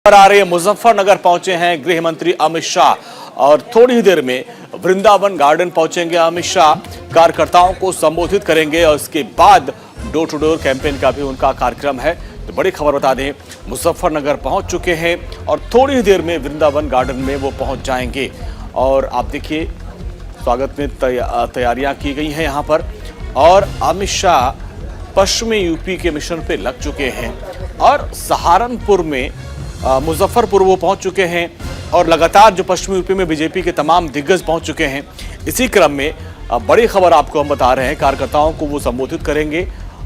पर आ रही है, मुजफ्फरनगर पहुंचे हैं गृह मंत्री अमित शाह और थोड़ी ही देर में वृंदावन गार्डन पहुंचेंगे। अमित शाह कार्यकर्ताओं को संबोधित करेंगे और इसके बाद डोर टू डोर कैंपेन का भी उनका कार्यक्रम है। तो बड़ी खबर बता दें, मुजफ्फरनगर पहुंच चुके हैं और थोड़ी ही देर में वृंदावन गार्डन में वो पहुंच जाएंगे। और आप देखिए, स्वागत में तैयारियां की गई हैं यहाँ पर। और अमित शाह पश्चिमी यूपी के मिशन पे लग चुके हैं और सहारनपुर में मुजफ्फरपुर वो पहुंच चुके हैं और लगातार जो पश्चिमी यूपी में बीजेपी के तमाम दिग्गज पहुंच चुके हैं। इसी क्रम में बड़ी खबर आपको हम बता रहे हैं, कार्यकर्ताओं को वो संबोधित करेंगे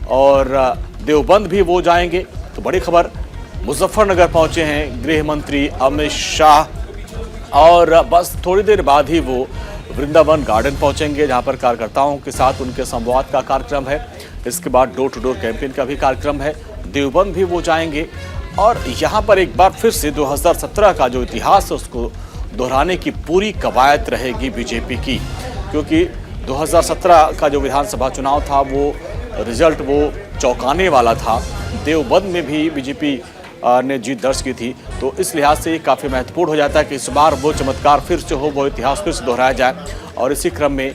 और देवबंद भी वो जाएंगे। तो बड़ी खबर, मुजफ्फरनगर पहुंचे हैं गृह मंत्री अमित शाह और बस थोड़ी देर बाद ही वो वृंदावन गार्डन पहुंचेंगे, जहां पर कार्यकर्ताओं के साथ उनके संवाद का कार्यक्रम है। इसके बाद डोर टू डोर कैंपेन का भी कार्यक्रम है। देवबंद भी वो जाएंगे और यहाँ पर एक बार फिर से 2017 का जो इतिहास है उसको दोहराने की पूरी कवायद रहेगी बीजेपी की, क्योंकि 2017 का जो विधानसभा चुनाव था वो रिजल्ट वो चौंकाने वाला था। देवबंद में भी बीजेपी ने जीत दर्ज की थी। तो इस लिहाज से ये काफ़ी महत्वपूर्ण हो जाता है कि इस बार वो चमत्कार फिर से हो, वो इतिहास फिर से दोहराया जाए। और इसी क्रम में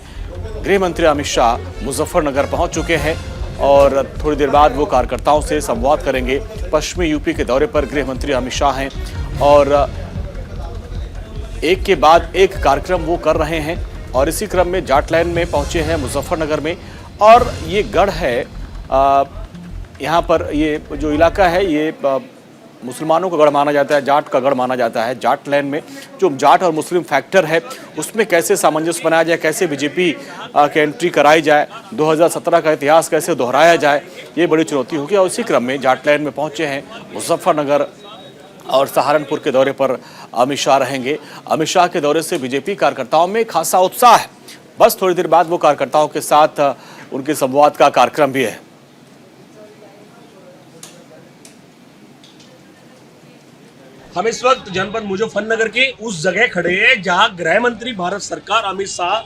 गृह मंत्री अमित शाह मुजफ्फरनगर पहुँच चुके हैं और थोड़ी देर बाद वो कार्यकर्ताओं से संवाद करेंगे। पश्चिमी यूपी के दौरे पर गृह मंत्री अमित शाह हैं और एक के बाद एक कार्यक्रम वो कर रहे हैं। और इसी क्रम में जाटलैंड में पहुंचे हैं मुजफ्फरनगर में। और ये गढ़ है, यहाँ पर ये जो इलाका है ये मुसलमानों का गढ़ माना जाता है, जाट का गढ़ माना जाता है। जाटलैंड में जो जाट और मुस्लिम फैक्टर है उसमें कैसे सामंजस्य बनाया जाए, कैसे बीजेपी की एंट्री कराई जाए, 2017 का इतिहास कैसे दोहराया जाए, ये बड़ी चुनौती होगी। और इसी क्रम में जाटलैंड में पहुंचे हैं मुजफ्फरनगर और सहारनपुर के दौरे पर अमित शाह रहेंगे। अमित शाह के दौरे से बीजेपी कार्यकर्ताओं में खासा उत्साह है। बस थोड़ी देर बाद वो कार्यकर्ताओं के साथ उनके संवाद का कार्यक्रम भी है। हम इस वक्त जनपद मुजफ्फरनगर के उस जगह खड़े हैं जहां गृह मंत्री भारत सरकार अमित शाह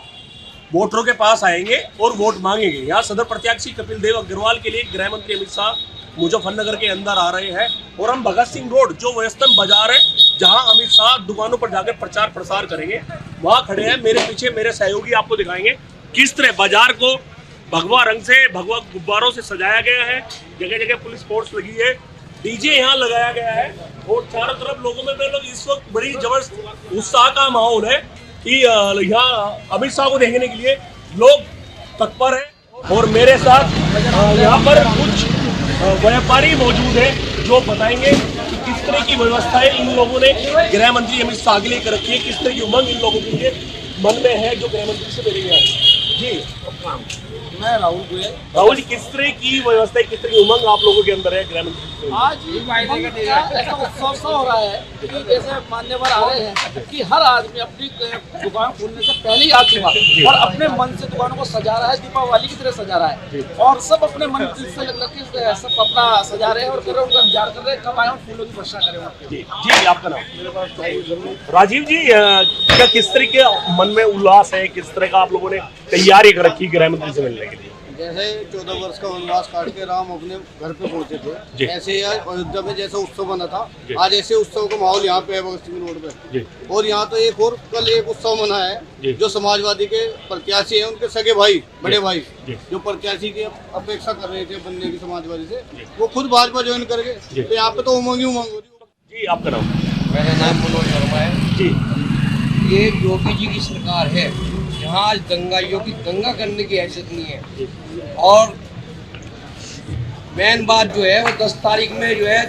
वोटरों के पास आएंगे और वोट मांगेंगे। यहाँ सदर प्रत्याशी कपिल देव अग्रवाल के लिए गृह मंत्री अमित शाह मुजफ्फरनगर के अंदर आ रहे हैं। और हम भगत सिंह रोड, जो व्यस्तम बाजार है जहां अमित शाह दुकानों पर जाकर प्रचार प्रसार करेंगे, वहां खड़े हैं। मेरे पीछे मेरे सहयोगी आपको दिखाएंगे किस तरह बाजार को भगवा रंग से, भगवा गुब्बारों से सजाया गया है। जगह जगह पुलिस फोर्स लगी है, डीजे यहाँ लगाया गया है और चारों तरफ लोगों में इस वक्त बड़ी जबरदस्त उत्साह का माहौल है कि यहाँ अमित शाह को देखने के लिए लोग तत्पर हैं। और मेरे साथ यहाँ पर कुछ व्यापारी मौजूद हैं जो बताएंगे कि किस तरह की व्यवस्थाएं इन लोगों ने गृह मंत्री अमित शाह के लिए कर रखी है, किस तरह की उमंग इन लोगों के लिए मन में है जो गृह मंत्री से मिलेंगे। जी, मैं राहुल गोयल। राहुल जी, किस तरह की व्यवस्था है, किस तरह की उमंग आप लोगों के अंदर है गृह मंत्री? आज ऐसा उत्सव सा हो रहा है कि जैसे मान्यवर आ रहे हैं कि हर आदमी अपनी दुकान खोलने से पहले ही आ चुका और अपने मन से दुकानों को सजा रहा है, दीपावली की तरह सजा रहा है। और सब अपने मन से लग के सब अपना सजा रहे हैं और फिर उनका इंतजार कर रहे हैं कब आए और फूलों की वर्षा करें। जी, आपका नाम? मेरे पास राजीव जी, क्या किस तरह के मन में उल्लास है, किस तरह का आप लोगों ने तैयारी कर रखी गृह मंत्री से मिलने के लिए? जैसे 14 वर्ष का वनवास काट के राम अपने घर पे पहुंचे थे, ऐसे ही आज अयोध्या में जैसा उत्सव बना था, आज ऐसे उत्सव का माहौल यहाँ पे है भगत सिंह रोड पे। और यहाँ तो एक और कल एक उत्सव मना है जो समाजवादी के प्रत्याशी हैं, उनके सगे भाई, बड़े भाई जो प्रत्याशी की अपेक्षा कर रहे थे बनने की समाजवादी से, वो खुद भाजपा ज्वाइन कर गए। तो यहाँ पे तो उमंग ही उमंग हो रही। जी, आपका नाम? मेरा नाम मनोज शर्मा है। जी, ये योगी जी की सरकार है जहाँ आज दंगाइयों की दंगा करने की हैसियत नहीं है। और मेन बात जो है वो 10 तारीख में जो है।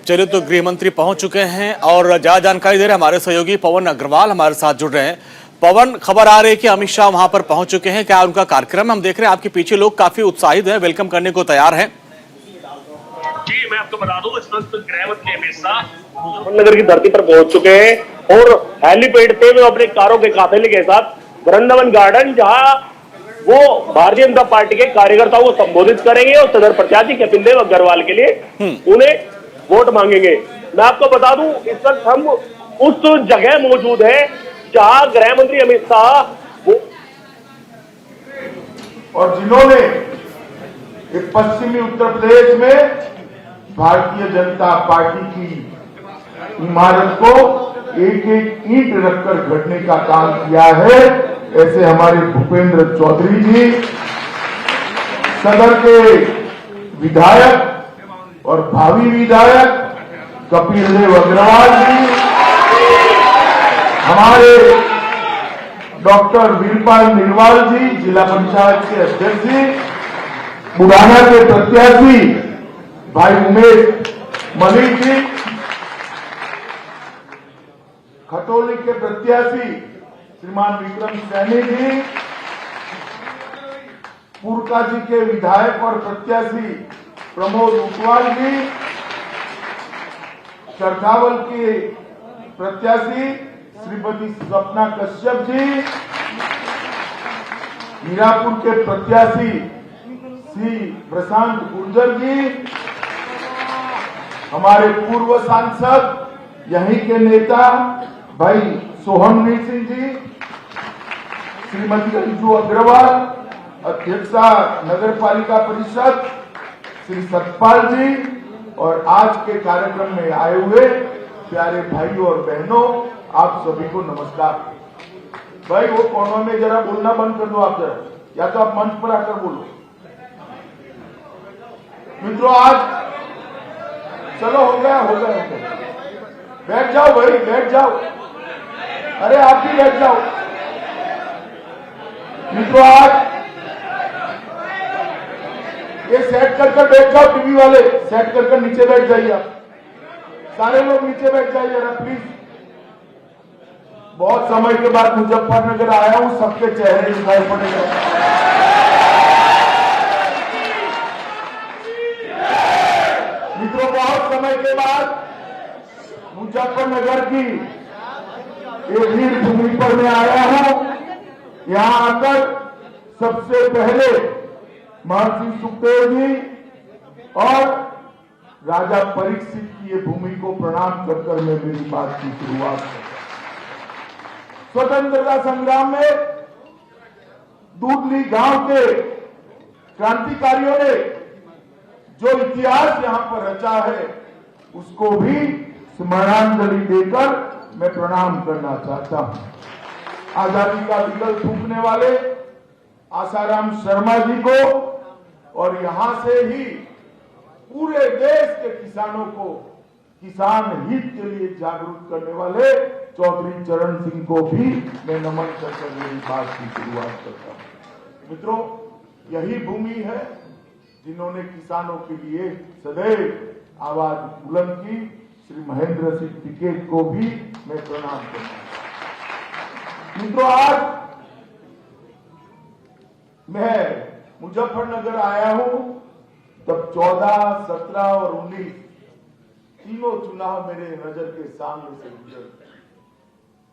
चलिए, तो गृह मंत्री पहुंच चुके हैं और ज्यादा जानकारी दे रहे हमारे सहयोगी पवन अग्रवाल हमारे साथ जुड़ रहे हैं। पवन, खबर आ रही है कि अमित शाह वहां पर पहुंच चुके हैं, क्या उनका कार्यक्रम हम देख रहे हैं? आपके पीछे लोग काफी उत्साहित हैं, वेलकम करने को तैयार हैं। जी, मैं आपको बता दूं, इस वक्त गृह मंत्री अमित शाह मुजफ्फरनगर की धरती पर पहुंच चुके हैं और हेलीपैड पे वो अपने कारों के काफिले के साथ वृंदावन गार्डन, जहां वो भारतीय जनता पार्टी के कार्यकर्ताओं को संबोधित करेंगे और सदर प्रत्याशी कपिल देव अग्रवाल के लिए उन्हें वोट मांगेंगे। मैं आपको बता दूं, इस वक्त हम उस जगह मौजूद है जहां गृह मंत्री अमित शाह और जिन्होंने पश्चिमी उत्तर प्रदेश में भारतीय जनता पार्टी की इमारत को एक एक ईंट रखकर गढ़ने का काम किया है। ऐसे हमारे भूपेंद्र चौधरी जी, सदर के विधायक और भावी विधायक कपिल देव अग्रवाल जी, हमारे डॉक्टर वीरपाल निरवाल जी, जिला पंचायत के अध्यक्ष जी, बुढ़ाना के प्रत्याशी भाई उमेश मलिक जी, खटोली के प्रत्याशी श्रीमान विक्रम सैनी जी, पुरका जी के विधायक और प्रत्याशी प्रमोद ऊटवाल जी, चरखावल के प्रत्याशी श्रीमती स्वप्ना कश्यप जी, मीरापुर के प्रत्याशी श्री प्रशांत गुर्जर जी, हमारे पूर्व सांसद यहीं के नेता भाई सोहनवीर सिंह जी, श्रीमती अंजू अग्रवाल, अध्यक्षा नगर पालिका परिषद श्री सतपाल जी, और आज के कार्यक्रम में आए हुए प्यारे भाइयों और बहनों, आप सभी को नमस्कार। भाई वो कोनों में जरा बोलना बंद कर दो आप जरा, या तो आप मंच पर आकर बोलो। मित्रों, आज चलो हो गया। बैठ जाओ भाई, बैठ जाओ। अरे आप भी बैठ जाओ। मित्रों, आज ये सेट कर बैठ जाओ। टीवी वाले सेट कर नीचे बैठ जाइए। आप सारे लोग नीचे बैठ जाइए जरा प्लीज। बहुत समय के बाद मुजफ्फरनगर आया हूं, सबके चेहरे दिखाई पड़ेगा। मित्रों, बहुत समय के बाद मुजफ्फरनगर की एक वीर भूमि पर मैं आया हूं। यहां आकर सबसे पहले महर्षि सुखदेव जी और राजा परीक्षित की ये भूमि को प्रणाम कर मैं मेरी बात की शुरुआत करता। स्वतंत्रता संग्राम में दूधली गांव के क्रांतिकारियों ने जो इतिहास यहां पर रचा है, उसको भी स्मरणांजलि देकर मैं प्रणाम करना चाहता हूं। आजादी का विकल्प फूंकने वाले आसाराम शर्मा जी को और यहां से ही पूरे देश के किसानों को किसान हित के लिए जागरूक करने वाले चौधरी चरण सिंह को भी मैं नमन कर मेरी बात की शुरुआत करता हूं। मित्रों, यही भूमि है जिन्होंने किसानों के लिए सदैव आवाज बुलंद की। श्री महेंद्र सिंह टिकैत को भी मैं प्रणाम करता हूं। मित्रों, आज मैं मुजफ्फरनगर आया हूं, तब 14, 17 और 19 तीनों चुनाव मेरे नजर के सामने से गुजरे।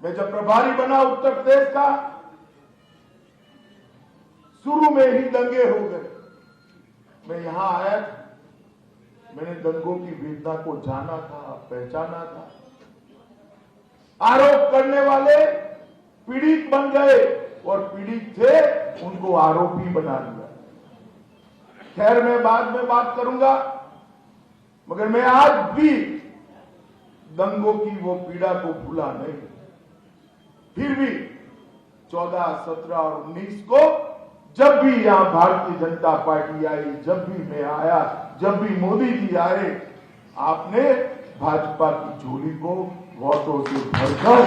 मैं जब प्रभारी बना उत्तर प्रदेश का, शुरू में ही दंगे हो गए। मैं यहां आया, मैंने दंगों की वेदना को जाना था, पहचाना था। आरोप करने वाले पीड़ित बन गए और पीड़ित थे उनको आरोपी बना दिया। खैर, मैं बाद में बात करूंगा, मगर मैं आज भी दंगों की वो पीड़ा को भूला नहीं। फिर भी 14, 17 और 19 को जब भी यहां भारतीय जनता पार्टी आई, जब भी मैं आया, जब भी मोदी जी आए, आपने भाजपा की झोली को वोटों से भरकर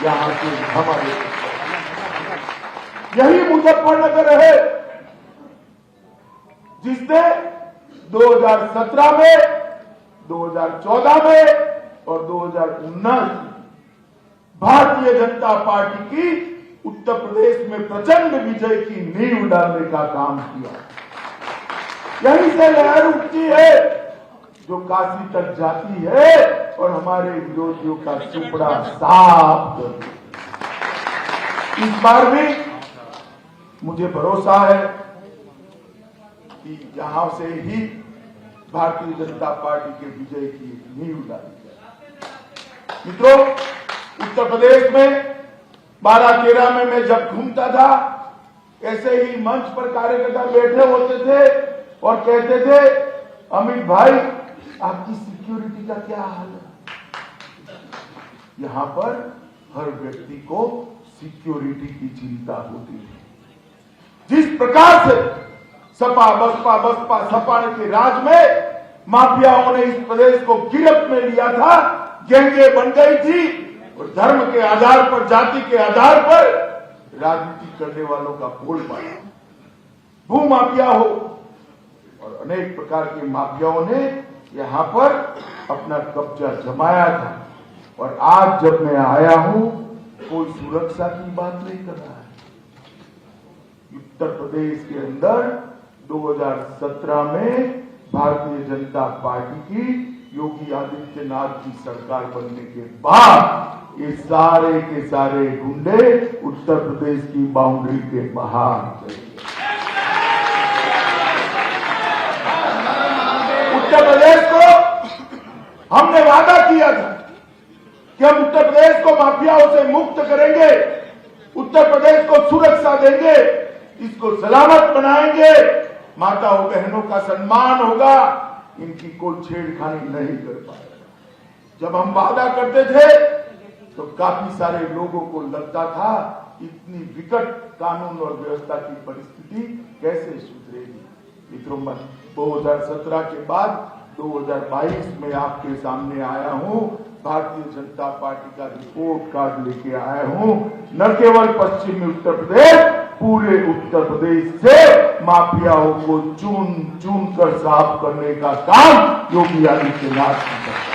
यहां से हमारे, यही मुजफ्फरनगर है जिसने 2017 में, 2014 में और 2019 भारतीय जनता पार्टी की उत्तर प्रदेश में प्रचंड विजय की नींव डालने का काम किया। यहीं से लहर उठती है जो काशी तक जाती है और हमारे विरोधियों का सुपड़ा साफ कर देती। इस बार भी मुझे भरोसा है कि यहां से ही भारतीय जनता पार्टी के विजय की नींव डाली जाए। मित्रों, उत्तर प्रदेश में 12-13 में मैं जब घूमता था, ऐसे ही मंच पर कार्यकर्ता बैठे होते थे और कहते थे, अमित भाई आपकी सिक्योरिटी का क्या हाल है? यहां पर हर व्यक्ति को सिक्योरिटी की चिंता होती है। जिस प्रकार से सपा बसपा सपा के राज में माफियाओं ने इस प्रदेश को गिरफ्त में लिया था, गैंगे बन गई थी और धर्म के आधार पर, जाति के आधार पर राजनीति करने वालों का बोलबाला, भू माफिया हो और अनेक प्रकार के माफियाओं ने यहां पर अपना कब्जा जमाया था। और आज जब मैं आया हूं, कोई सुरक्षा की बात नहीं कर रहा है। उत्तर प्रदेश के अंदर 2017 में भारतीय जनता पार्टी की योगी आदित्यनाथ की सरकार बनने के बाद ये सारे के सारे गुंडे उत्तर प्रदेश की बाउंड्री के बाहर चले गए। उत्तर प्रदेश को हमने वादा किया था कि हम उत्तर प्रदेश को माफियाओं से मुक्त करेंगे, उत्तर प्रदेश को सुरक्षा देंगे, इसको सलामत बनाएंगे, माताओं बहनों का सम्मान होगा, इनकी कोई छेड़खानी नहीं कर पाएगा। जब हम वादा करते थे तो काफी सारे लोगों को लगता था इतनी विकट कानून और व्यवस्था की परिस्थिति कैसे सुधरेगी। मित्रों, 2017 के बाद 2022 में आपके सामने आया हूं, भारतीय जनता पार्टी का रिपोर्ट कार्ड लेके आया हूं। न केवल पश्चिमी उत्तर प्रदेश, पूरे उत्तर प्रदेश से माफियाओं को चुन चुन कर साफ करने का काम योगी आदित्यनाथ ने किया।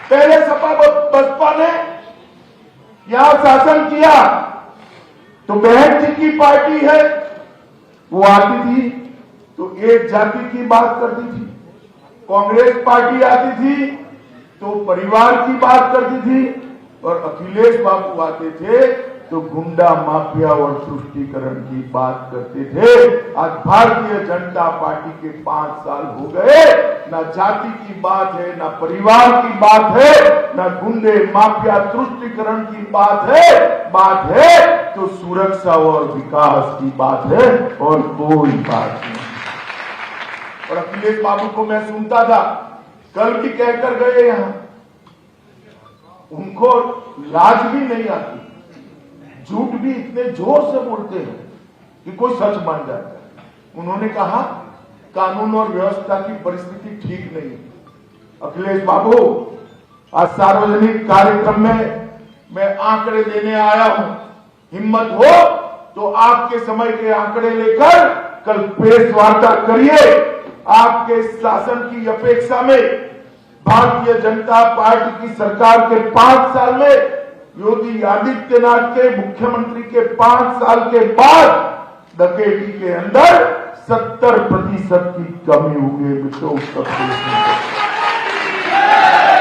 पहले सपा बसपा ने यहां शासन किया तो बहन जी की पार्टी है, वो आती थी तो एक जाति की बात करती थी, कांग्रेस पार्टी आती थी तो परिवार की बात करती थी, और अखिलेश बाबू आते थे तो गुंडा माफिया और तुष्टीकरण की बात करते थे। आज भारतीय जनता पार्टी के 5 साल हो गए, ना जाति की बात है, ना परिवार की बात है, ना गुंडे माफिया तुष्टीकरण की बात है तो सुरक्षा और विकास की बात है और कोई बात नहीं। और अखिलेश बाबू को मैं सुनता था, कल भी कहकर गए यहां, उनको लाज भी नहीं आती, झूठ भी इतने जोर से बोलते हैं कि कोई सच मान जाता है। उन्होंने कहा कानून और व्यवस्था की परिस्थिति ठीक नहीं है। अखिलेश बाबू, आज सार्वजनिक कार्यक्रम में मैं आंकड़े देने आया हूं, हिम्मत हो तो आपके समय के आंकड़े लेकर कल प्रेस वार्ता करिए। आपके शासन की अपेक्षा में भारतीय जनता पार्टी की सरकार के 5 साल में, योगी आदित्यनाथ के मुख्यमंत्री के 5 साल के बाद डकैती के अंदर 70% की कमी हो गई मित्रों उत्तर प्रदेश में।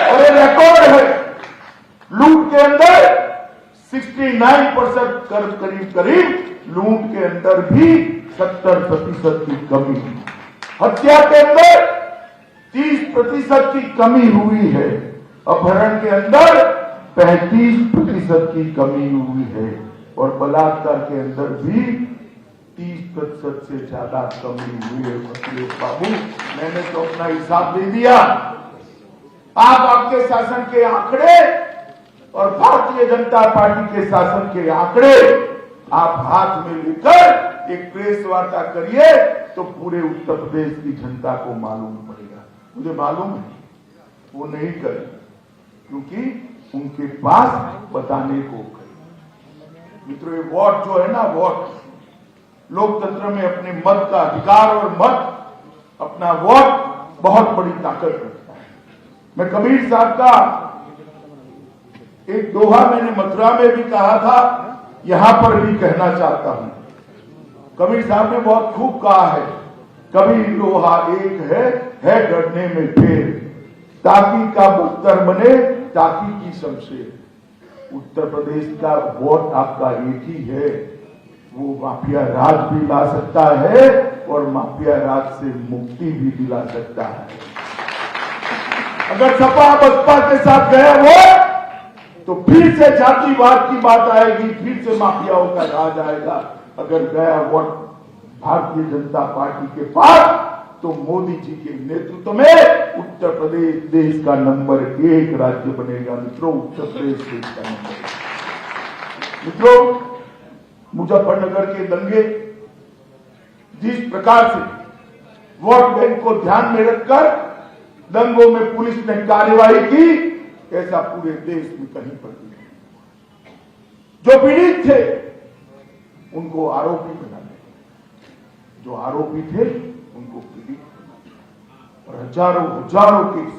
और ये रिकॉर्ड है, लूट के अंदर 69% करीब लूट के अंदर भी 70% की कमी, हत्या के अंदर 30% की कमी हुई है, अपहरण के अंदर 35% की कमी हुई है, और बलात्कार के अंदर भी 30% से ज्यादा कमी हुई है। अखिलेश बाबू, मैंने तो अपना हिसाब दे दिया। आप आपके शासन के आंकड़े और भारतीय जनता पार्टी के शासन के आंकड़े आप हाथ में लेकर एक प्रेस वार्ता करिए तो पूरे उत्तर प्रदेश की जनता को मालूम पड़ेगा। मुझे मालूम है वो नहीं करे, क्योंकि उनके पास बताने को करे। मित्रों, ये वोट जो है ना, वोट लोकतंत्र में अपने मत का अधिकार और मत अपना वोट बहुत बड़ी ताकत रखता है। मैं कबीर साहब का एक दोहा मैंने मथुरा में भी कहा था, यहां पर भी कहना चाहता हूं। कबीर साहब ने बहुत खूब कहा है, कबीर लोहा एक है गढ़ने में फेर, ताकि का बख्तर बने ताकि की शमशेर। उत्तर प्रदेश का वोट आपका एक ही है, वो माफिया राज भी ला सकता है और माफिया राज से मुक्ति भी दिला सकता है। अगर सपा बसपा के साथ गया वो तो फिर से जातिवाद की बात आएगी, फिर से माफियाओं का राज आएगा। अगर गया वोट भारतीय जनता पार्टी के पास तो मोदी जी के नेतृत्व में उत्तर प्रदेश देश का नंबर 1 राज्य बनेगा। मित्रों, उत्तर प्रदेश देश का नंबर 1। मित्रों, मुजफ्फरनगर के दंगे जिस प्रकार से वोट बैंक को ध्यान में रखकर दंगों में पुलिस ने कार्रवाई की, ऐसा पूरे देश में कहीं पर नहीं। जो पीड़ित थे उनको आरोपी बना दिया, जो आरोपी थे उनको पीड़ित बना, और हजारों केस,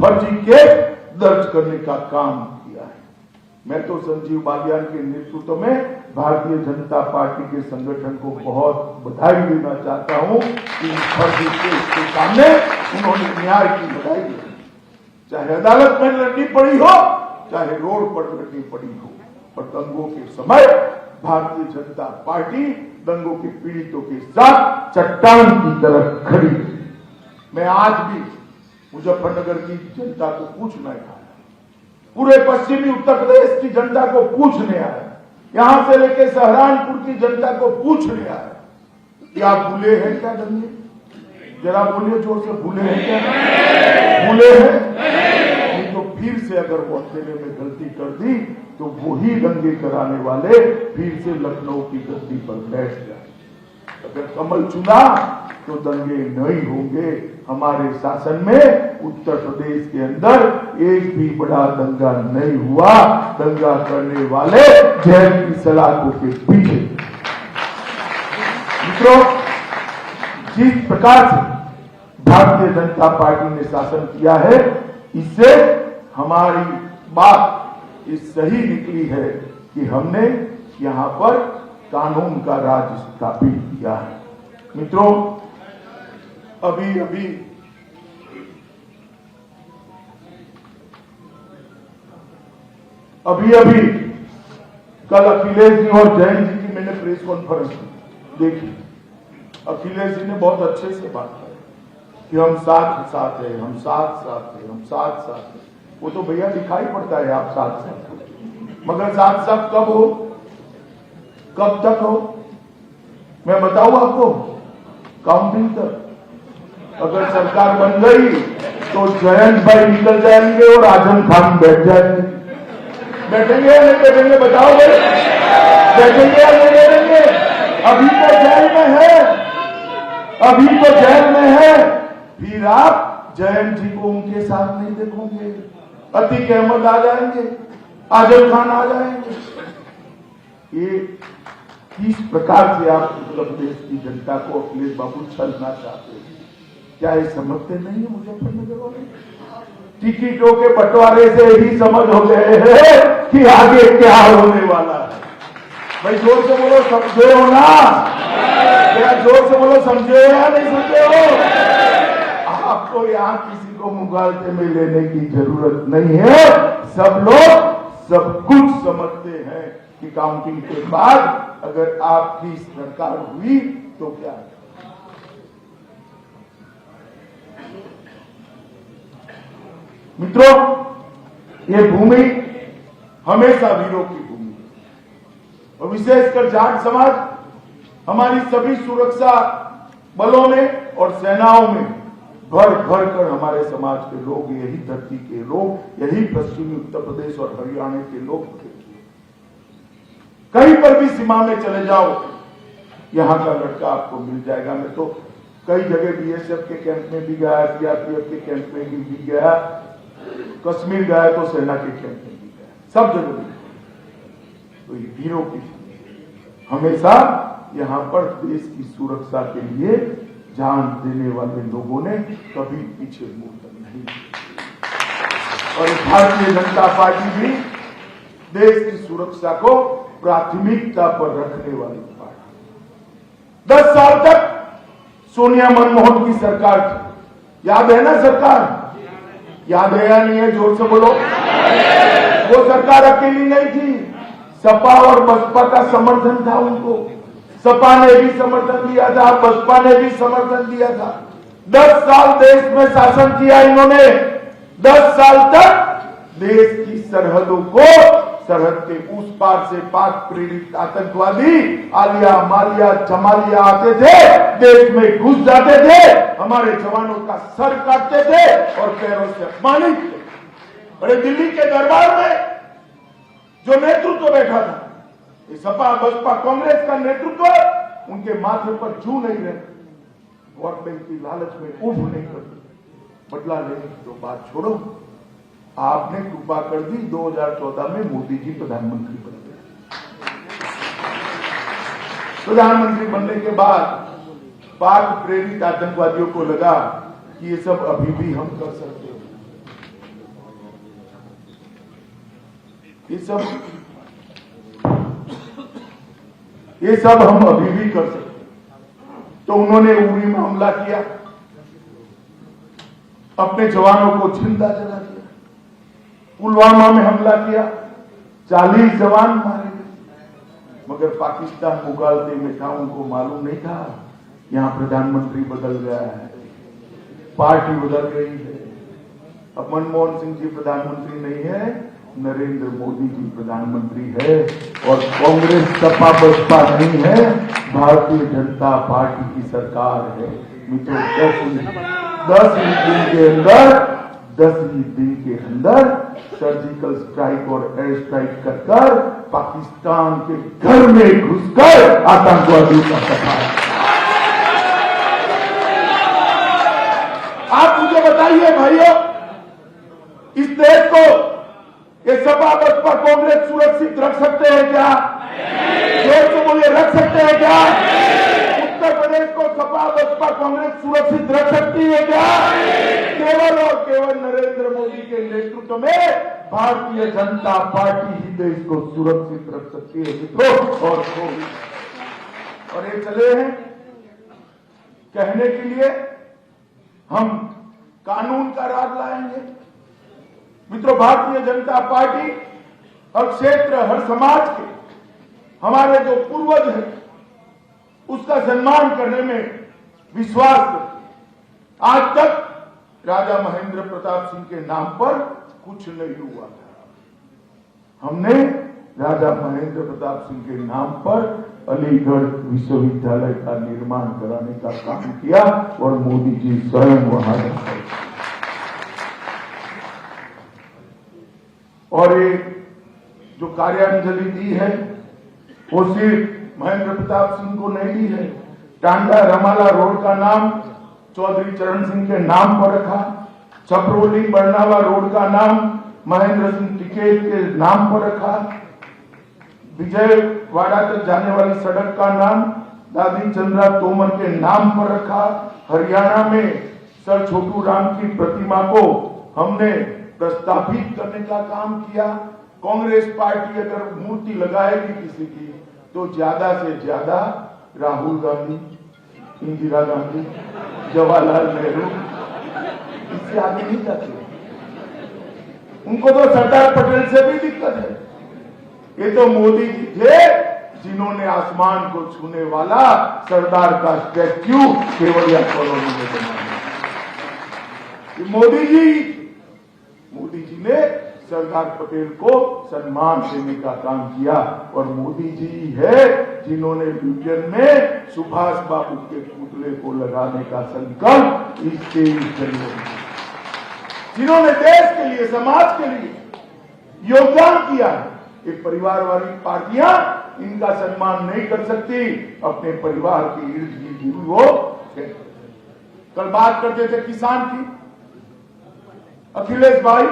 फर्जी केस दर्ज करने का काम किया है। मैं तो संजीव बालियान के नेतृत्व में भारतीय जनता पार्टी के संगठन को बहुत बधाई देना चाहता हूं कि फर्जी केस के सामने उन्होंने न्याय की लड़ाई लड़ी। चाहे अदालत में लड़नी पड़ी हो, चाहे रोड पर लड़नी पड़ी हो, और दंगों के समय भारतीय जनता पार्टी दंगों के पीड़ितों के साथ चट्टान की तरह खड़ी है। मैं आज भी मुजफ्फरनगर की जनता को पूछना चाहता हूं, पूरे पश्चिमी उत्तर प्रदेश की जनता को पूछने आया, यहां से लेकर सहारनपुर की जनता को पूछने आया कि आप भूले हैं क्या दंगे? जरा बोलिए जोर से, भूले हैं क्या? भूले हैं? नहीं तो फिर से अगर वो अकेले में गलती कर दी तो वही दंगे कराने वाले फिर से लखनऊ की गद्दी पर बैठ जाए। अगर कमल चुना तो दंगे नहीं होंगे। हमारे शासन में उत्तर प्रदेश के अंदर एक भी बड़ा दंगा नहीं हुआ। दंगा करने वाले जेल की सलाखों के पीछे। मित्रों, जिस प्रकार से भारतीय जनता पार्टी ने शासन किया है, इससे हमारी बात ये सही निकली है कि हमने यहां पर कानून का राज स्थापित किया है। मित्रों, अभी कल अखिलेश जी और जयंत जी की मैंने प्रेस कॉन्फ्रेंस देखी। अखिलेश जी ने बहुत अच्छे से बात की कि हम साथ हैं, हम साथ हैं, हम साथ हैं। वो तो भैया दिखाई पड़ता है आप साथ, मगर साथ कब हो, कब तक हो? मैं बताऊं आपको, काउंटिंग तक। अगर सरकार बन गई तो जयंत भाई निकल जाएंगे और आजम खान बैठ जाएंगे। बैठेंगे या नहीं बैठेंगे बताओ भाई? बैठेंगे या नहीं बैठेंगे? अभी तो जेल में है, अभी तो जेल में है। फिर आप जयंत जी को उनके साथ नहीं देखोगे। अतीक अहमद आ जाएंगे, आजम खान आ जाएंगे। ये किस प्रकार से आप उत्तर प्रदेश की जनता को अखिलेश बाबू छलना चाहते हैं? क्या ये समझते नहीं है मुजफ्फरनगर वाले? टिकटों के बंटवारे से ही समझ हो गए हैं कि आगे क्या होने वाला है। भाई जोर से बोलो, समझे हो ना? क्या जोर से बोलो, समझे हो या नहीं समझे हो? आपको यहाँ किसी को मुगालते में लेने की जरूरत नहीं है। सब लोग सब कुछ समझते हैं कि काउंटिंग के बाद अगर आपकी सरकार हुई तो क्या है। मित्रों, ये भूमि हमेशा वीरों की भूमि है, और विशेषकर जाट समाज हमारी सभी सुरक्षा बलों में और सेनाओं में भर भर कर हमारे समाज के लोग, यही धरती के लोग, यही पश्चिमी उत्तर प्रदेश और हरियाणा के लोग, कहीं पर भी सीमा में चले जाओ यहां का लड़का आपको मिल जाएगा। मैं तो कई जगह बीएसएफ के कैंप में भी गया, सीआरपीएफ के कैंप में भी गया, कश्मीर गया तो सेना के कैंप में भी गया, सब जगह भी। तो ये वीरों की हमेशा यहां पर देश की सुरक्षा के लिए जान देने वाले लोगों ने कभी पीछे मुड़कर नहीं। और भारतीय जनता पार्टी भी देश की सुरक्षा को प्राथमिकता पर रखने वाली पार्टी। 10 साल तक सोनिया मनमोहन की सरकार थी, याद है ना सरकार? याद है या नहीं है? जोर से बोलो। वो सरकार अकेली नहीं थी, सपा और बसपा का समर्थन था उनको। सपा ने भी समर्थन दिया था, बसपा ने भी समर्थन दिया था। 10 साल देश में शासन किया इन्होंने। 10 साल तक देश की सरहदों को सरहद के उस पार से पाक प्रेरित आतंकवादी आलिया मालिया जमालिया आते थे, देश में घुस जाते थे, हमारे जवानों का सर काटते थे और पैरों से अपमानित थे। बड़े दिल्ली के दरबार में जो नेतृत्व बैठा था, ये सपा बसपा कांग्रेस का नेतृत्व, उनके माथे पर जू नहीं रहती, वोट बैंक की लालच में उफ नहीं करती। बदला लेने की तो बात छोड़ो, आपने कृपा कर दी, 2014 में मोदी जी प्रधानमंत्री बन गए। प्रधानमंत्री बनने के बाद पाक प्रेरित आतंकवादियों को लगा कि ये सब अभी भी हम कर सकते हैं, ये सब हम अभी भी कर सकते हैं। तो उन्होंने उरी में हमला किया, अपने जवानों को जिंदा जला दिया, पुलवामा में हमला किया, 40 जवान मारे गए। मगर पाकिस्तान मुगालते में था, उनको मालूम नहीं था यहां प्रधानमंत्री बदल गया है, पार्टी बदल गई है। अब मनमोहन सिंह जी प्रधानमंत्री नहीं है, नरेंद्र मोदी जी प्रधानमंत्री है, और कांग्रेस सपा बसपा नहीं है, भारतीय जनता पार्टी की सरकार है। मित्रों, 10 दिन के अंदर सर्जिकल स्ट्राइक और एयर स्ट्राइक कर पाकिस्तान के घर में घुसकर आतंकवादियों का सफाया। आप मुझे बताइए भाइयों, इस देश को ये सपा बसपा कांग्रेस सुरक्षित रख सकते हैं क्या? जोर से बोलिए, रख सकते हैं क्या? उत्तर प्रदेश को सपा बसपा कांग्रेस सुरक्षित रख सकती है क्या? केवल और केवल नरेंद्र मोदी के नेतृत्व में भारतीय जनता पार्टी ही देश को सुरक्षित रख सकती है मित्रों। और ये चले हैं कहने के लिए हम कानून का राज लाएंगे। मित्रों, भारतीय जनता पार्टी हर क्षेत्र हर समाज के हमारे जो पूर्वज हैं उसका सम्मान करने में विश्वास करते। आज तक राजा महेंद्र प्रताप सिंह के नाम पर कुछ नहीं हुआ था। हमने राजा महेंद्र प्रताप सिंह के नाम पर अलीगढ़ विश्वविद्यालय का निर्माण कराने का काम किया और मोदी जी स्वयं वहां गए। और ये जो कार्यांजलि दी है वो सिर्फ महेंद्र प्रताप सिंह को नहीं दी है। टांडा रमाला रोड का नाम चौधरी चरण सिंह के नाम पर रखा, छपरोली बरनाला रोड का नाम महेंद्र सिंह टिकैत के नाम पर रखा, विजयवाड़ा तक जाने वाली सड़क का नाम दादी चंद्रा तोमर के नाम पर रखा। हरियाणा में सर छोटू राम की प्रतिमा को हमने प्रस्तावित करने का काम किया। कांग्रेस पार्टी अगर मूर्ति लगाएगी किसी की तो ज्यादा से ज्यादा राहुल गांधी, इंदिरा गांधी, जवाहरलाल नेहरू, इससे आगे नहीं जाते। उनको तो सरदार पटेल से भी दिक्कत है। ये तो मोदी जी थे जिन्होंने आसमान को छूने वाला सरदार का स्टैच्यू केवड़िया कॉलोनी में बनाया। मोदी जी ने सरदार पटेल को सम्मान देने का काम किया और मोदी जी है जिन्होंने ब्रिटेन में सुभाष बाबू के पुतले को लगाने का संकल्प इस 23 जनवरी, जिन्होंने देश के लिए समाज के लिए योगदान किया है। ये परिवार वाली पार्टियां इनका सम्मान नहीं कर सकती, अपने परिवार की इर्द गिर्द वो। कल बात करते थे किसान की। अखिलेश भाई,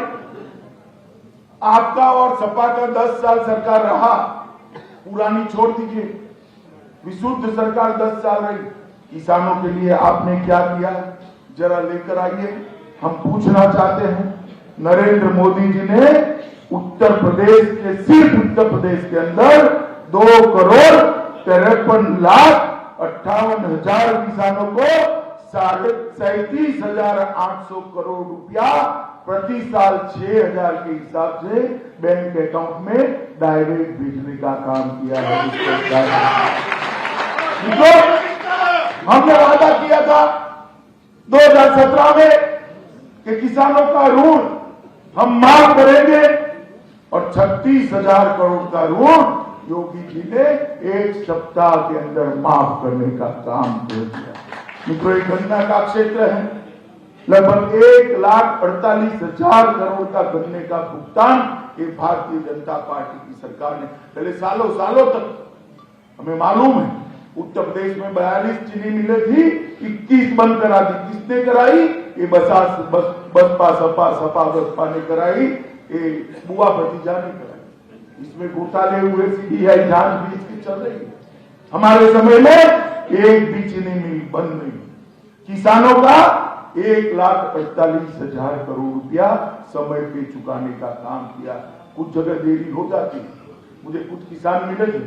आपका और सपा का 10 साल सरकार रहा, पुरानी छोड़ दीजिए, विशुद्ध सरकार 10 साल रही। किसानों के लिए आपने क्या किया जरा लेकर आइए। हम पूछना चाहते हैं, नरेंद्र मोदी जी ने उत्तर प्रदेश के, सिर्फ उत्तर प्रदेश के अंदर 2,53,58,000 किसानों को 37,800 करोड़ रुपया प्रति साल 6,000 के हिसाब से बैंक अकाउंट में डायरेक्ट भेजने का काम किया है। हमने वादा किया था 2017 में कि किसानों का ऋण हम माफ करेंगे, और 36,000 करोड़ का ऋण योगी जी ने 1 सप्ताह के अंदर माफ करने का काम कर दिया। मित्रों, ये गन्ना का क्षेत्र है, लगभग 1,48,000 करोड़ का गन्ने का भुगतान ये भारतीय जनता पार्टी की सरकार ने, पहले सालों तक हमें मालूम है उत्तर प्रदेश में 42 चीनी मिलें थी, 21 बंद करा दी। किसने कराई? ये बसपा सपा ने कराई, ये बुआ भतीजा ने कराई। इसमें घोटाले हुए, सीबीआई जांच भी इसकी चल रही है। हमारे समय में एक भी चीनी मिल बंद नहीं। किसानों का 1,48,000 करोड़ रुपया समय पे चुकाने का काम किया। कुछ जगह देरी हो जाती है, मुझे कुछ किसान मिले थे,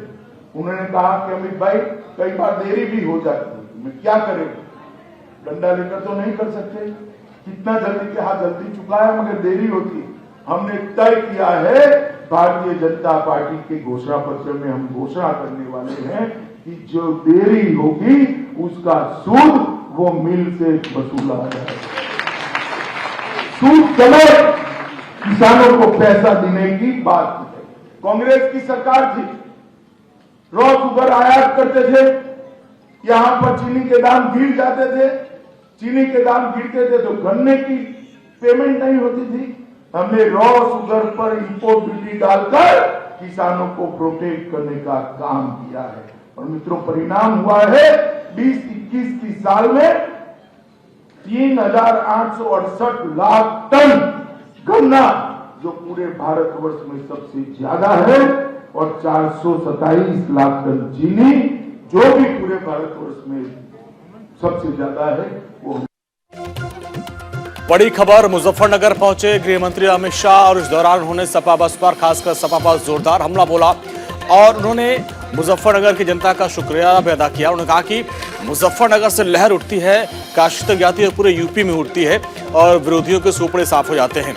उन्होंने कहा कि अमित भाई कई बार देरी भी हो जाती है, मैं क्या करें, डंडा लेकर तो नहीं कर सकते, कितना जल्दी के हाथ जल्दी चुकाया मगर देरी होती है। हमने तय किया है, भारतीय जनता पार्टी के घोषणा पत्र में हम घोषणा करने वाले हैं कि जो देरी होगी उसका सूद वो मिल से वसूला जाए। सूद समेत किसानों को पैसा देने की बात की। कांग्रेस की सरकार थी, रॉ शुगर आयात करते थे, यहां पर चीनी के दाम गिर जाते थे, चीनी के दाम गिरते थे तो गन्ने की पेमेंट नहीं होती थी। हमने रॉ शुगर पर इंपोर्ट ड्यूटी डालकर किसानों को प्रोटेक्ट करने का काम किया है और मित्रों परिणाम हुआ है 20-21 की साल में 3,868 लाख टन गन्ना, जो पूरे भारतवर्ष में सबसे ज्यादा है, और 427 लाख टन चीनी, जो भी पूरे भारतवर्ष में सबसे ज्यादा है। वो बड़ी खबर, मुजफ्फरनगर पहुंचे गृह मंत्री अमित शाह और इस दौरान उन्होंने सपा बसपा, खासकर सपा पर जोरदार हमला बोला और उन्होंने मुजफ्फरनगर की जनता का शुक्रिया भी अदा किया। उन्होंने कहा कि मुजफ्फरनगर से लहर उठती है, काशी तक जाती है, पूरे यूपी में उठती है और विरोधियों के सूपड़े साफ हो जाते हैं।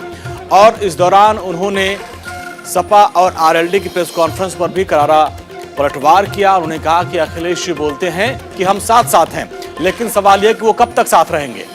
और इस दौरान उन्होंने सपा और आरएलडी की प्रेस कॉन्फ्रेंस पर भी करारा पलटवार किया। उन्होंने कहा कि अखिलेश जी बोलते हैं कि हम साथ हैं, लेकिन सवाल यह कि वो कब तक साथ रहेंगे।